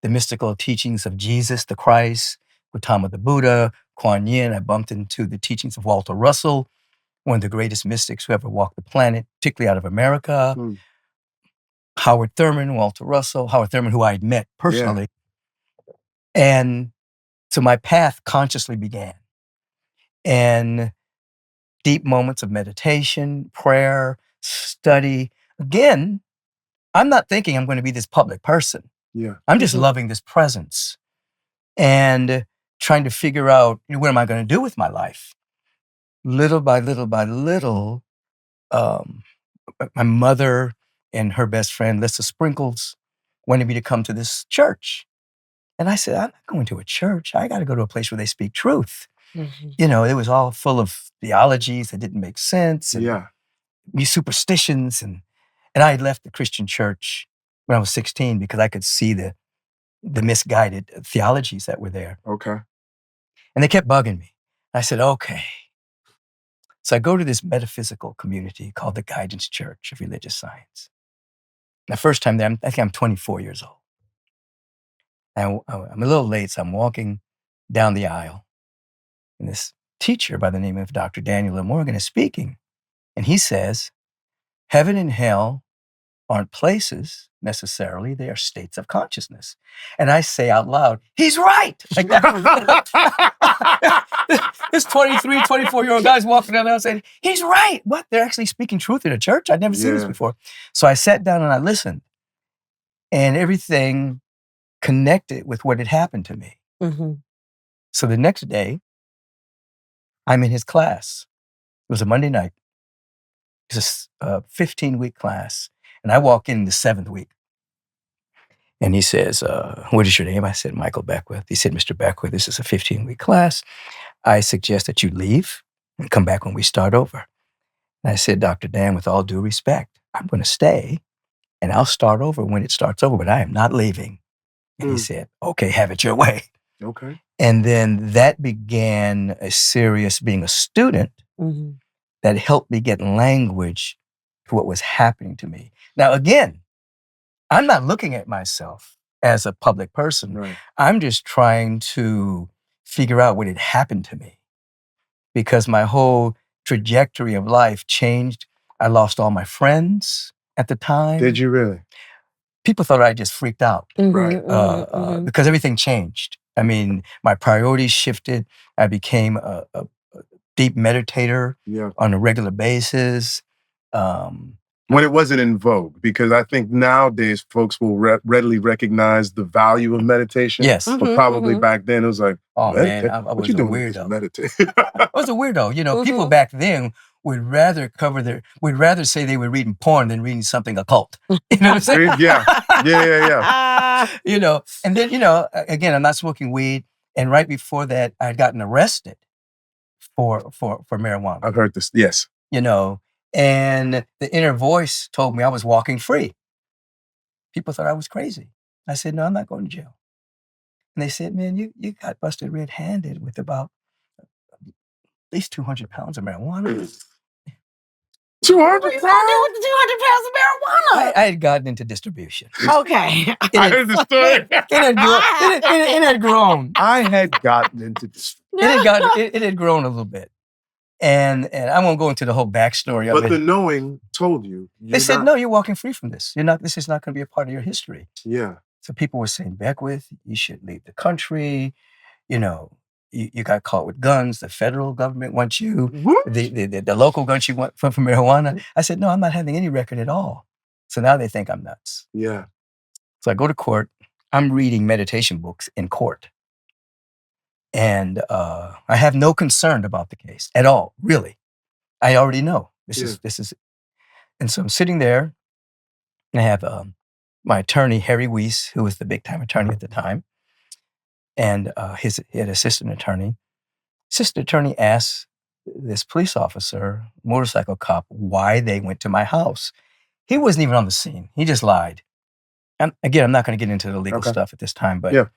the mystical teachings of Jesus, the Christ, Gautama the Buddha, Kuan Yin. I bumped into the teachings of Walter Russell, one of the greatest mystics who ever walked the planet, particularly out of America. Howard Thurman, Howard Thurman, who I had met personally. Yeah. And so my path consciously began. And deep moments of meditation, prayer, study. Again, I'm not thinking I'm going to be this public person. Yeah. I'm just loving this presence and trying to figure out, what am I going to do with my life? Little by little by little, my mother and her best friend, Lissa Sprinkles, wanted me to come to this church. And I said, I'm not going to a church. I got to go to a place where they speak truth. It was all full of theologies that didn't make sense. And these superstitions. And I had left the Christian church when I was 16 because I could see the misguided theologies that were there. Okay. And they kept bugging me. I said, okay. So I go to this metaphysical community called the Guidance Church of Religious Science. The first time there, I think I'm 24 years old. And I'm a little late, so I'm walking down the aisle. And this teacher by the name of Dr. Daniel L. Morgan is speaking. And he says, heaven and hell aren't places necessarily, they are states of consciousness. And I say out loud, he's right. Like that. This 23, 24-year-old guy's walking down the aisle saying, he's right. What? They're actually speaking truth in a church? I'd never seen this before. So I sat down and I listened. And everything connected with what had happened to me. So the next day, I'm in his class. It was a Monday night. It's a 15-week class. And I walk in the 7th week. And he says, what is your name? I said, Michael Beckwith. He said, Mr. Beckwith, this is a 15-week class. I suggest that you leave and come back when we start over. And I said, Dr. Dan, with all due respect, I'm going to stay and I'll start over when it starts over, but I am not leaving. And he said, okay, have it your way. Okay. And then that began a serious being a student that helped me get language to what was happening to me. Now, again, I'm not looking at myself as a public person. Right. I'm just trying to figure out what had happened to me because my whole trajectory of life changed. I lost all my friends at the time. Did you really? People thought I just freaked out because everything changed. I mean, my priorities shifted. I became a deep meditator on a regular basis. When it wasn't in vogue, because I think nowadays folks will readily recognize the value of meditation. Yes. But probably back then it was like, oh man, I was a weirdo. I was a weirdo. People back then would rather say they were reading porn than reading something occult. You know what I'm saying? Yeah. And then, again, I'm not smoking weed. And right before that, I had gotten arrested for marijuana. I've heard this. Yes. And the inner voice told me I was walking free. people thought I was crazy. I said, no, I'm not going to jail. And they said, man, you got busted red-handed with about at least 200 pounds of marijuana. 200 What are you gonna do with the 200 pounds of marijuana? I had gotten into distribution. Okay. I heard the story. It had grown. I had gotten into this. It had grown a little bit. And I won't go into the whole backstory of But it. the knowing told you. They said, no, you're walking free from this. This is not going to be a part of your history. Yeah. So people were saying, Beckwith, you should leave the country. You know, you got caught with guns. The federal government wants you. What? The local guns you want for marijuana. I said, no, I'm not having any record at all. So now they think I'm nuts. Yeah. So I go to court. I'm reading meditation books in court. And I have no concern about the case at all, really. I already know this is. And so I'm sitting there, and I have my attorney, Harry Weiss, who was the big time attorney at the time, and his assistant attorney. Assistant attorney asked this police officer, motorcycle cop, why they went to my house. He wasn't even on the scene. He just lied. And again, I'm not going to get into the legal stuff at this time, but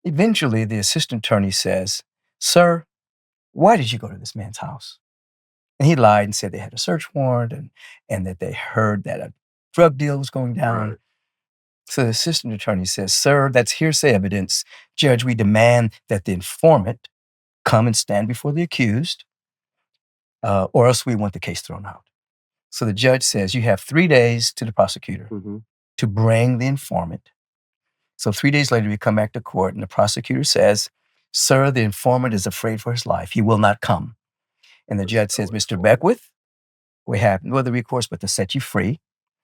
eventually the assistant attorney says, sir, why did you go to this man's house? And he lied and said they had a search warrant and that they heard that a drug deal was going down. Right. So the assistant attorney says, sir, that's hearsay evidence. Judge, we demand that the informant come and stand before the accused, or else we want the case thrown out. So the judge says, you have 3 days to the prosecutor to bring the informant. So 3 days later, we come back to court and the prosecutor says, sir, the informant is afraid for his life. He will not come. And the judge says, Mr. Beckwith, we have no other recourse but to set you free.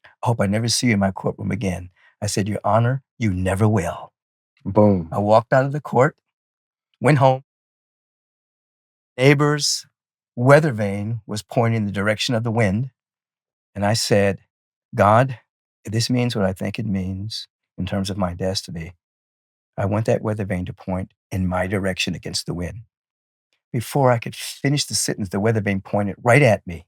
I hope I never see you in my courtroom again. I said, Your Honor, you never will. Boom. I walked out of the court, went home. Neighbor's weather vane was pointing in the direction of the wind. And I said, God, if this means what I think it means in terms of my destiny, I want that weather vane to point in my direction against the wind. Before I could finish the sentence, the weather vane pointed right at me.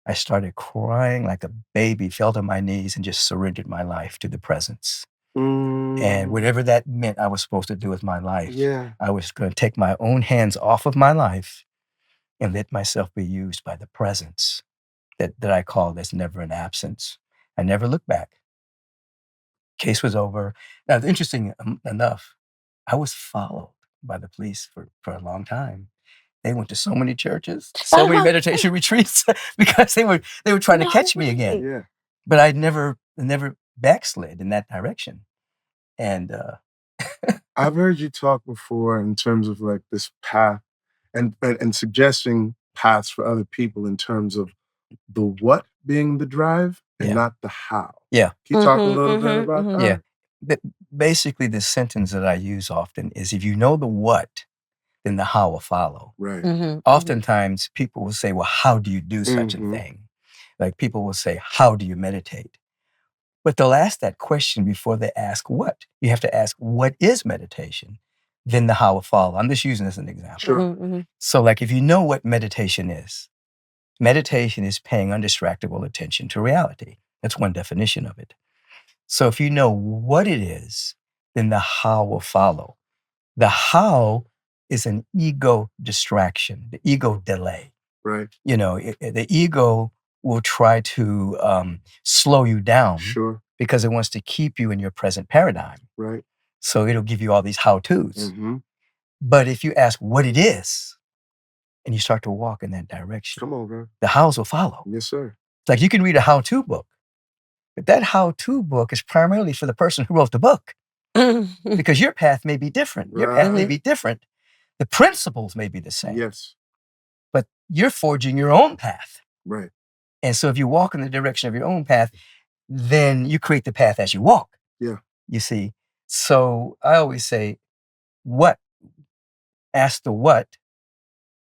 I started crying like a baby, fell to my knees, and just surrendered my life to the presence. And whatever that meant I was supposed to do with my life, I was going to take my own hands off of my life and let myself be used by the presence that I call that's never an absence. I never looked back. Case was over. Now, interesting enough, I was followed by the police for a long time. They went to so many churches, so many meditation retreats because they were trying to catch me again. Yeah. But I never backslid in that direction. And I've heard you talk before in terms of like this path and suggesting paths for other people in terms of the what being the drive and not the how. Yeah. Can you talk a little bit about that? Yeah. But basically, the sentence that I use often is if you know the what, then the how will follow. Right. Oftentimes, people will say, well, how do you do such a thing? Like people will say, how do you meditate? But they'll ask that question before they ask what. You have to ask, what is meditation? Then the how will follow. I'm just using this as an example. Sure. So like if you know what meditation is paying undistractable attention to reality. That's one definition of it. So if you know what it is, then the how will follow. The how is an ego distraction, the ego delay. Right. You know, the ego will try to slow you down because it wants to keep you in your present paradigm. Right. So it'll give you all these how-tos. But if you ask what it is, and you start to walk in that direction, come on, bro, the hows will follow. Yes, sir. It's like you can read a how-to book, but that how-to book is primarily for the person who wrote the book because your path may be different. Your path may be different. The principles may be the same. Yes. But you're forging your own path. Right. And so if you walk in the direction of your own path, then you create the path as you walk. Yeah. You see? So I always say, what? Ask the what,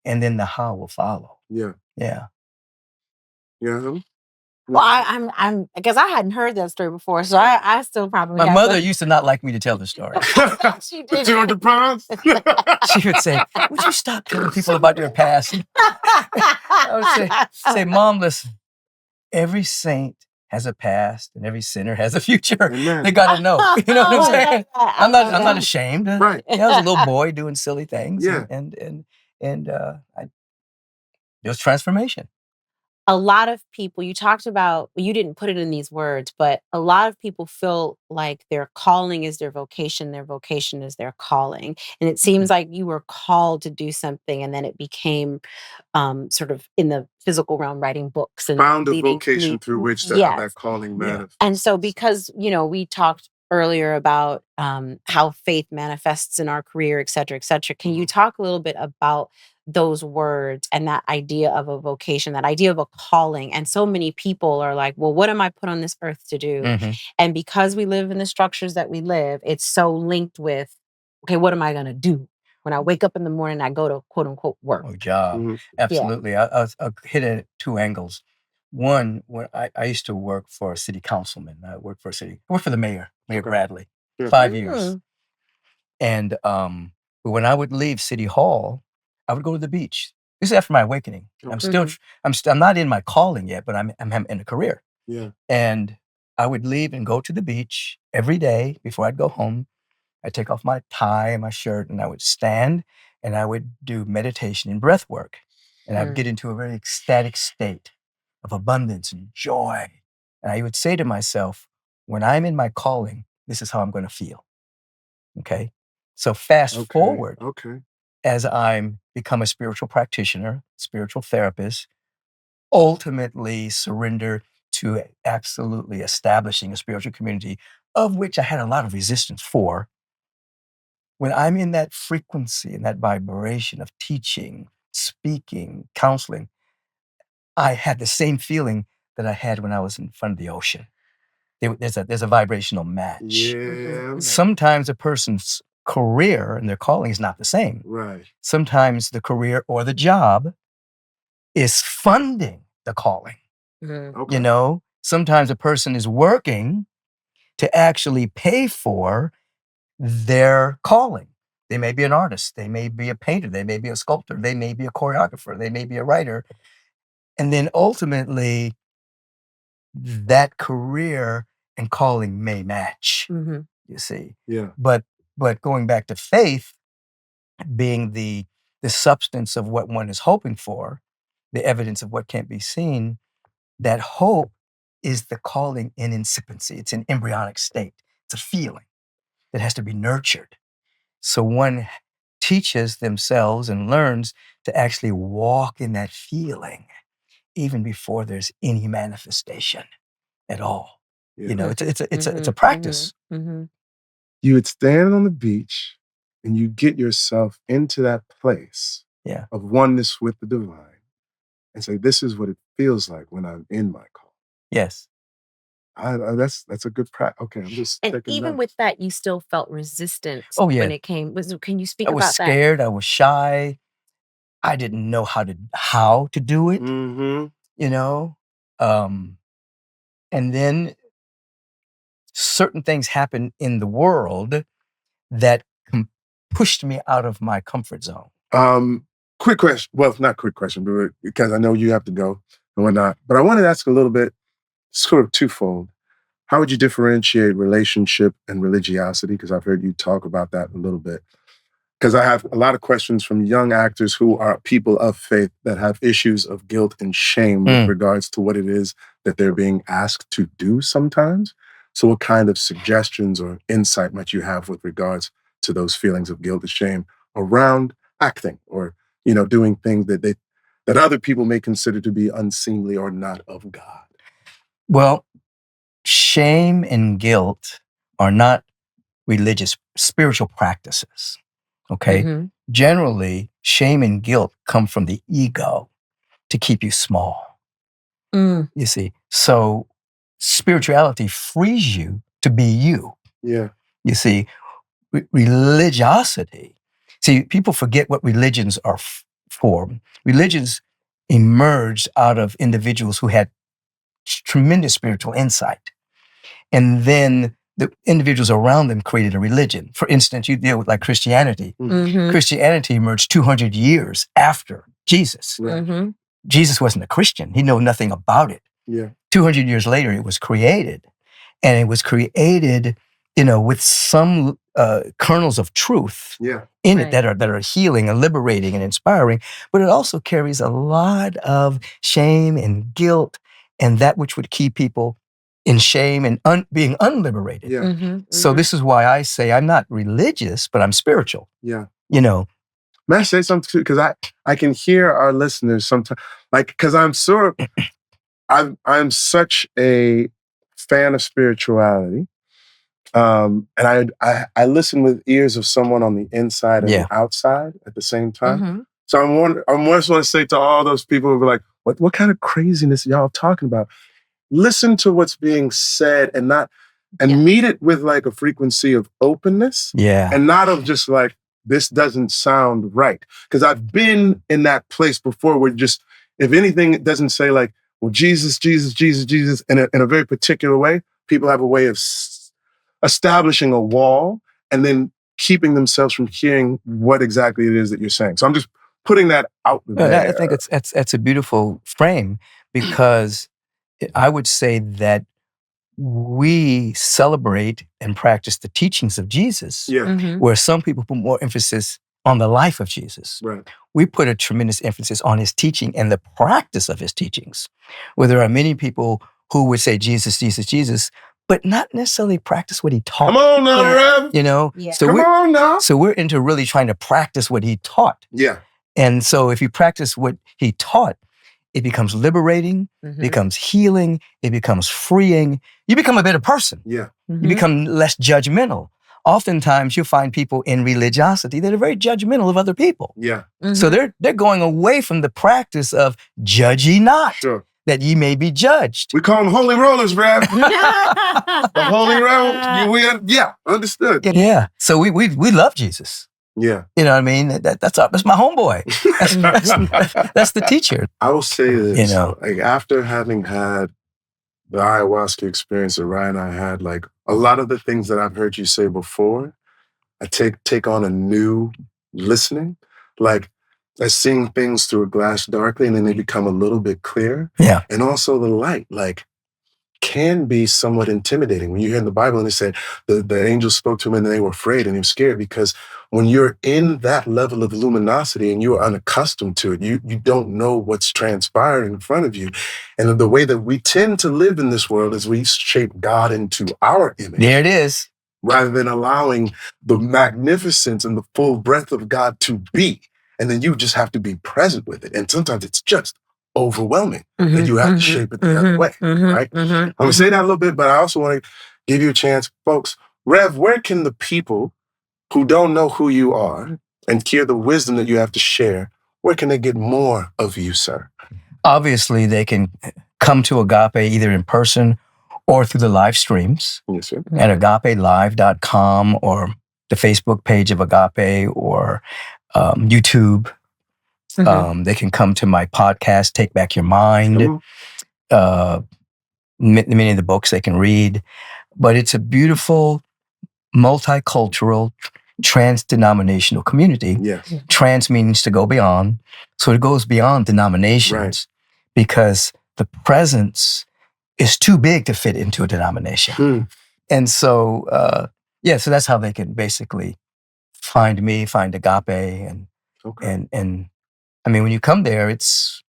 and then the how will follow. Yeah. Yeah. Yeah. Well, I'm because I hadn't heard that story before, so I still probably. My mother used to not like me to tell the story. She did. 200 pounds. She would say, "Would you stop telling people about your past?" I would say, "Mom, listen. Every saint has a past and every sinner has a future. Amen. They got to know. You know what I'm saying? I'm that. not ashamed. Right. I was a little boy doing silly things. Yeah. And there was transformation. A lot of people, you talked about, you didn't put it in these words, but a lot of people feel like their calling is their vocation is their calling. And it seems like you were called to do something, and then it became sort of in the physical realm, writing books and found a vocation through which to have that calling manifest. And so, because we talked earlier about how faith manifests in our career, et cetera, et cetera. Can you talk a little bit about those words and that idea of a vocation, that idea of a calling? And so many people are like, well, what am I put on this earth to do? Mm-hmm. And because we live in the structures that we live, it's so linked with, okay, what am I going to do? When I wake up in the morning, I go to quote unquote work. Oh, job. Mm-hmm. Absolutely. Yeah. I'll hit it at two angles. One, when I used to work for a city councilman. I worked for the mayor, Mayor Bradley, 5 years. And when I would leave City Hall, I would go to the beach. This is after my awakening. I'm not in my calling yet, but I'm in a career. Yeah. And I would leave and go to the beach every day before I'd go home. I'd take off my tie and my shirt, and I would stand and I would do meditation and breath work. And I would get into a very ecstatic state of abundance and joy. And I would say to myself, when I'm in my calling, this is how I'm going to feel. Okay? So fast forward, as I'm become a spiritual practitioner, spiritual therapist, ultimately surrender to absolutely establishing a spiritual community, of which I had a lot of resistance for. When I'm in that frequency and that vibration of teaching, speaking, counseling, I had the same feeling that I had when I was in front of the ocean. There's a vibrational match. Yeah. Sometimes a person's career and their calling is not the same. Right. Sometimes the career or the job is funding the calling. Okay. Sometimes a person is working to actually pay for their calling. They may be an artist, they may be a painter, they may be a sculptor, they may be a choreographer, they may be a writer. And then ultimately, that career and calling may match, you see. Yeah. But going back to faith, being the substance of what one is hoping for, the evidence of what can't be seen, that hope is the calling in incipiency. It's an embryonic state. It's a feeling that has to be nurtured. So one teaches themselves and learns to actually walk in that feeling even before there's any manifestation at all. Yeah. It's a practice. You would stand on the beach and you get yourself into that place of oneness with the divine and say, this is what it feels like when I'm in my call. Yes. That's a good practice. Okay, I'm just and even notes. With that, you still felt resistance when it came. Can you speak about that? I was scared. I was shy. I didn't know how to do it. And then certain things happen in the world that pushed me out of my comfort zone. Quick question. Well, not quick question, but because I know you have to go and whatnot. But I wanted to ask a little bit, sort of twofold. How would you differentiate relationship and religiosity? Because I've heard you talk about that a little bit. Because I have a lot of questions from young actors who are people of faith that have issues of guilt and shame with regards to what it is that they're being asked to do sometimes. So what kind of suggestions or insight might you have with regards to those feelings of guilt and shame around acting or, doing things that other people may consider to be unseemly or not of God? Well, shame and guilt are not religious, spiritual practices. Okay. Generally, shame and guilt come from the ego to keep you small. You see, so spirituality frees you to be you. Yeah. You see, religiosity. See, people forget what religions are for. Religions emerged out of individuals who had tremendous spiritual insight. And then the individuals around them created a religion. For instance, you deal with like Christianity. Christianity emerged 200 years after Jesus. Jesus wasn't a Christian. He knew nothing about it. Yeah. 200 years later, it was created. And it was created, with some kernels of truth in it that are healing and liberating and inspiring. But it also carries a lot of shame and guilt and that which would keep people in shame and being unliberated. Yeah. So this is why I say I'm not religious, but I'm spiritual. Yeah. May I say something too? Because I can hear our listeners sometimes, because I'm such a fan of spirituality. And I listen with ears of someone on the inside and the outside at the same time. So I just want to say to all those people who are like, what kind of craziness y'all talking about? Listen to what's being said and meet it with like a frequency of openness. And not of just like, this doesn't sound right. Because I've been in that place before where just, if anything, it doesn't say like, well, Jesus, Jesus, Jesus, Jesus, in a very particular way. People have a way of establishing a wall and then keeping themselves from hearing what exactly it is that you're saying. So I'm just putting that out there. I think that's a beautiful frame, because I would say that we celebrate and practice the teachings of Jesus, where some people put more emphasis on the life of Jesus. Right. We put a tremendous emphasis on his teaching and the practice of his teachings, where there are many people who would say Jesus, Jesus, Jesus, but not necessarily practice what he taught. Come on now, Rev. Yeah. So Come on now. So we're into really trying to practice what he taught. Yeah. And so if you practice what he taught, it becomes liberating, becomes healing, it becomes freeing. You become a better person. Yeah. You become less judgmental. Oftentimes you'll find people in religiosity that are very judgmental of other people. Yeah. So they're going away from the practice of judge ye not, that ye may be judged. We call them holy rollers, Rev. The holy roll. Understood. Yeah. So we love Jesus. Yeah. You know what I mean? That's my homeboy. That's the teacher. I will say this, like after having had the ayahuasca experience that Ryan and I had, like a lot of the things that I've heard you say before, I take on a new listening, like as seeing things through a glass darkly and then they become a little bit clearer. Yeah. And also the light, like can be somewhat intimidating. When you hear in the Bible and it said the angels spoke to him and they were afraid and they were scared, because when you're in that level of luminosity and you are unaccustomed to it, you don't know what's transpiring in front of you. And the way that we tend to live in this world is we shape God into our image. There it is. Rather than allowing the magnificence and the full breadth of God to be. And then you just have to be present with it. And sometimes it's just overwhelming that you have to shape it the other way, right? I'm going to say that a little bit, but I also want to give you a chance. Folks, Rev, where can the people who don't know who you are and hear the wisdom that you have to share, where can they get more of you, sir? Obviously, they can come to Agape either in person or through the live streams at agapelive.com or the Facebook page of Agape or YouTube. They can come to my podcast, Take Back Your Mind. Many of the books they can read. But it's a beautiful, multicultural, trans-denominational community. Yes. Trans means to go beyond. So it goes beyond denominations because the presence is too big to fit into a denomination. And so, so that's how they can basically find me, find Agape. And I mean, when you come there, it's,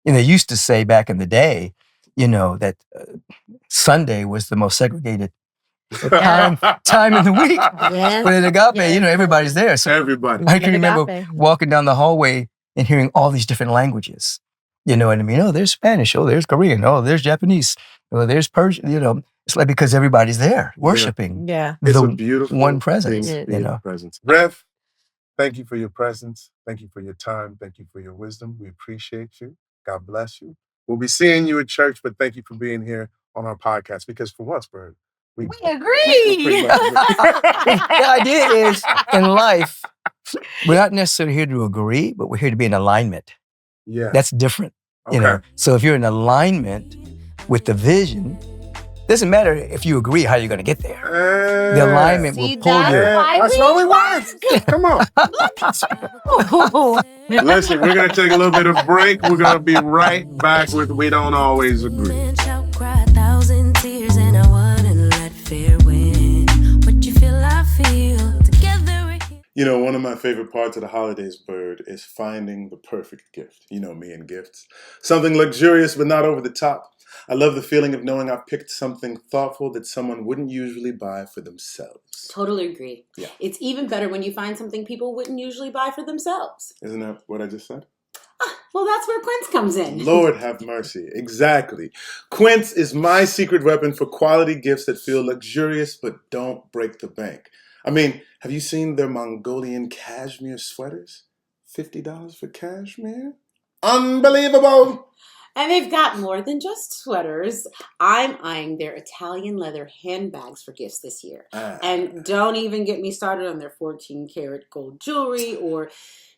they used to say back in the day, that Sunday was the most segregated time in the week. But at Agape, everybody's there. So everybody. I can remember walking down the hallway and hearing all these different languages. You know what I mean? Oh, there's Spanish. Oh, there's Korean. Oh, there's Japanese. Oh, there's Persian. It's like because everybody's there worshiping. Yeah. It's a beautiful one presence. Presence. Rev, thank you for your presence. Thank you for your time. Thank you for your wisdom. We appreciate you. God bless you. We'll be seeing you at church, but thank you for being here on our podcast because for once, Bird, we agree. The idea is in life, we're not necessarily here to agree, but we're here to be in alignment. Yeah. That's different. So if you're in alignment with the vision, doesn't matter if you agree how you're going to get there. The alignment will pull you. That's all we want. Come on. Listen, we're going to take a little bit of break. We're going to be right back with We Don't Always Agree. in tears and I wouldn't let fear win. What you feel, I feel. Together we're here. You know, one of my favorite parts of the holidays, Bird, is finding the perfect gift. You know me and gifts. Something luxurious but not over the top. I love the feeling of knowing I've picked something thoughtful that someone wouldn't usually buy for themselves. Totally agree. Yeah. It's even better when you find something people wouldn't usually buy for themselves. Isn't that what I just said? Well, that's where Quince comes in. Lord have mercy. Exactly. Quince is my secret weapon for quality gifts that feel luxurious but don't break the bank. I mean, have you seen their Mongolian cashmere sweaters? $50 for cashmere? Unbelievable! And they've got more than just sweaters. I'm eyeing their Italian leather handbags for gifts this year. And don't even get me started on their 14-karat gold jewelry or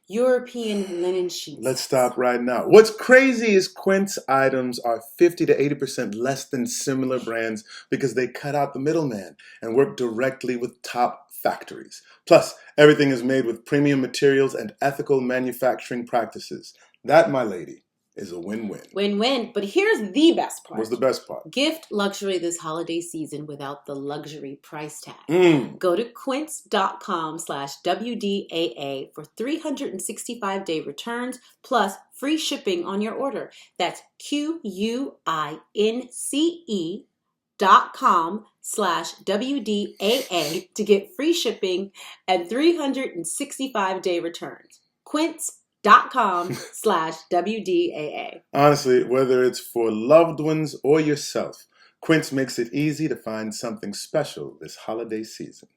European linen sheets. Let's stop right now. What's crazy is Quince items are 50 to 80% less than similar brands because they cut out the middleman and work directly with top factories. Plus, everything is made with premium materials and ethical manufacturing practices. That, my lady, is a win-win. Win-win. But here's the best part. What's the best part? Gift luxury this holiday season without the luxury price tag. Mm. Go to quince.com/WDAA for 365-day returns plus free shipping on your order. That's QUINCE.com/WDAA to get free shipping and 365-day returns. Quince.com/WDAA. Honestly, whether it's for loved ones or yourself, Quince makes it easy to find something special this holiday season.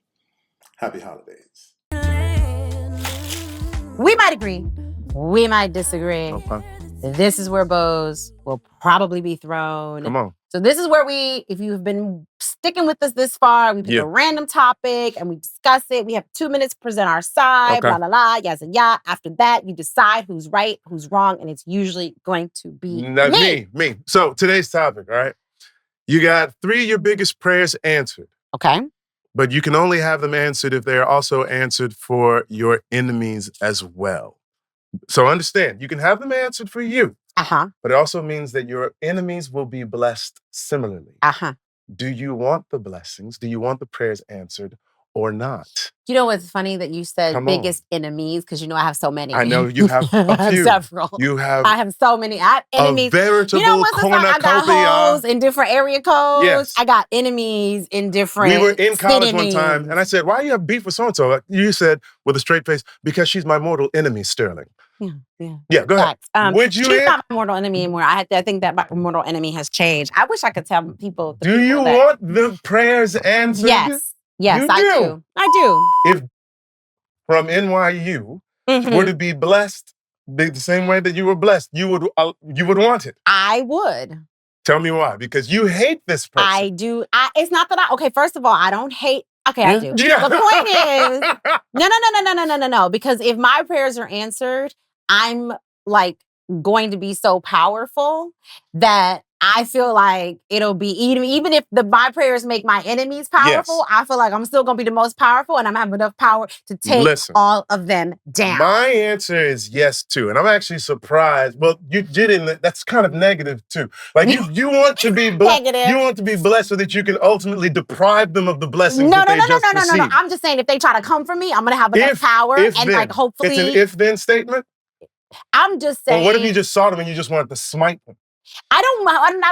Happy holidays. We might agree. We might disagree. Okay. This is where bows will probably be thrown. Come on. So this is where if you've been sticking with us this far, we pick a random topic and we discuss it. We have 2 minutes to present our side, blah, blah, blah, yes and yeah. After that, you decide who's right, who's wrong, and it's usually going to be me. So today's topic, all right? You got 3 of your biggest prayers answered. Okay. But you can only have them answered if they are also answered for your enemies as well. So understand, you can have them answered for you. But it also means that your enemies will be blessed similarly. Do you want the blessings? Do you want the prayers answered or not? You know what's funny that you said biggest enemies, because you know I have so many. I know you have a few. Several. I have so many. I have enemies. A veritable cornucopia. I got hoes in different area codes. Yes. I got enemies in different. We were in college cities. one time, and I said, "Why do you have beef with so and so?" You said with a straight face, "Because she's my mortal enemy, Sterling." Yeah. Go ahead. Would you? She's not my mortal enemy anymore. I think that my mortal enemy has changed. I wish I could tell people. Do you want the prayers answered? Yes, I do. I do. If from NYU were to be blessed the same way that you were blessed, you would want it. I would. Tell me why. Because you hate this person. I do. It's not that okay, first of all, I don't hate. Okay, I do. Yeah. The point is, no. Because if my prayers are answered, I'm like going to be so powerful that I feel like it'll be even if my prayers make my enemies powerful, I feel like I'm still going to be the most powerful and I'm having enough power to take all of them down. My answer is yes, too. And I'm actually surprised. Well, you didn't. That's kind of negative, too. Like you want to be blessed. You want to be blessed so that you can ultimately deprive them of the blessings that they just received. No. I'm just saying if they try to come for me, I'm going to have enough power and like hopefully. It's an if-then statement? I'm just saying. Or what if you just saw them and you just wanted to smite them? I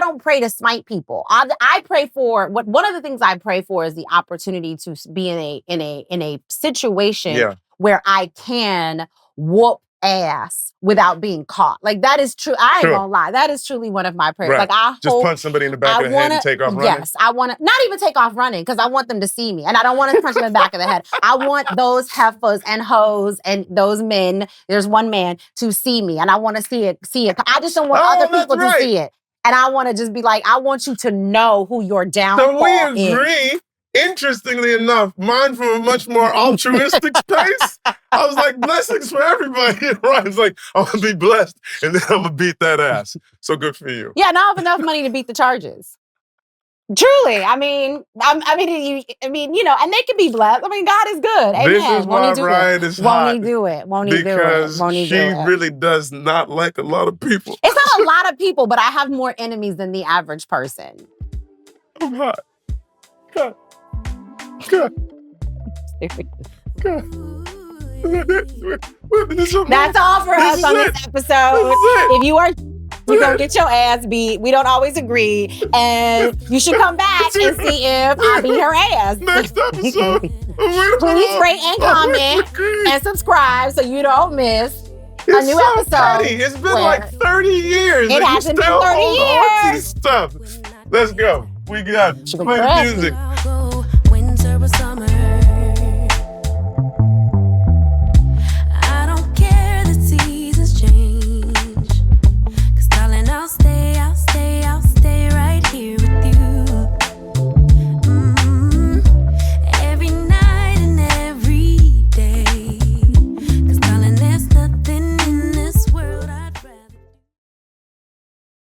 don't pray to smite people. I pray for one of the things I pray for is the opportunity to be in a situation where I can whoop ass without being caught. Like that is true. I ain't gonna lie. That is truly one of my prayers. Right. Like I just punch somebody in the back of the head and take off running. Yes, I want to not even take off running because I want them to see me, and I don't want to punch them in the back of the head. I want those heifers and hoes and those men. There's one man to see me, and I want to see it. I just don't want other people to see it, and I want to just be like, I want you to know who your downfall is. So we agree. Interestingly enough, mine from a much more altruistic space. I was like, blessings for everybody. Ryan's like, I'm going to be blessed, and then I'm going to beat that ass. So good for you. Yeah, and I have enough money to beat the charges. Truly, I mean, you know, and they can be blessed. I mean, God is good. Amen. This is why Ryan is hot. Won't he do it? Won't he do it? Because she really does not like a lot of people. It's not a lot of people, but I have more enemies than the average person. I'm hot. God. God. God. That's all for us on this episode. If you are, you're going to get your ass beat. We don't always agree. And you should come back and see if I beat her ass. Next episode. Please rate and comment and subscribe so you don't miss a new episode. Petty. It's been like 30 years. It hasn't been 30 years. Stuff. Let's go. We got play the music.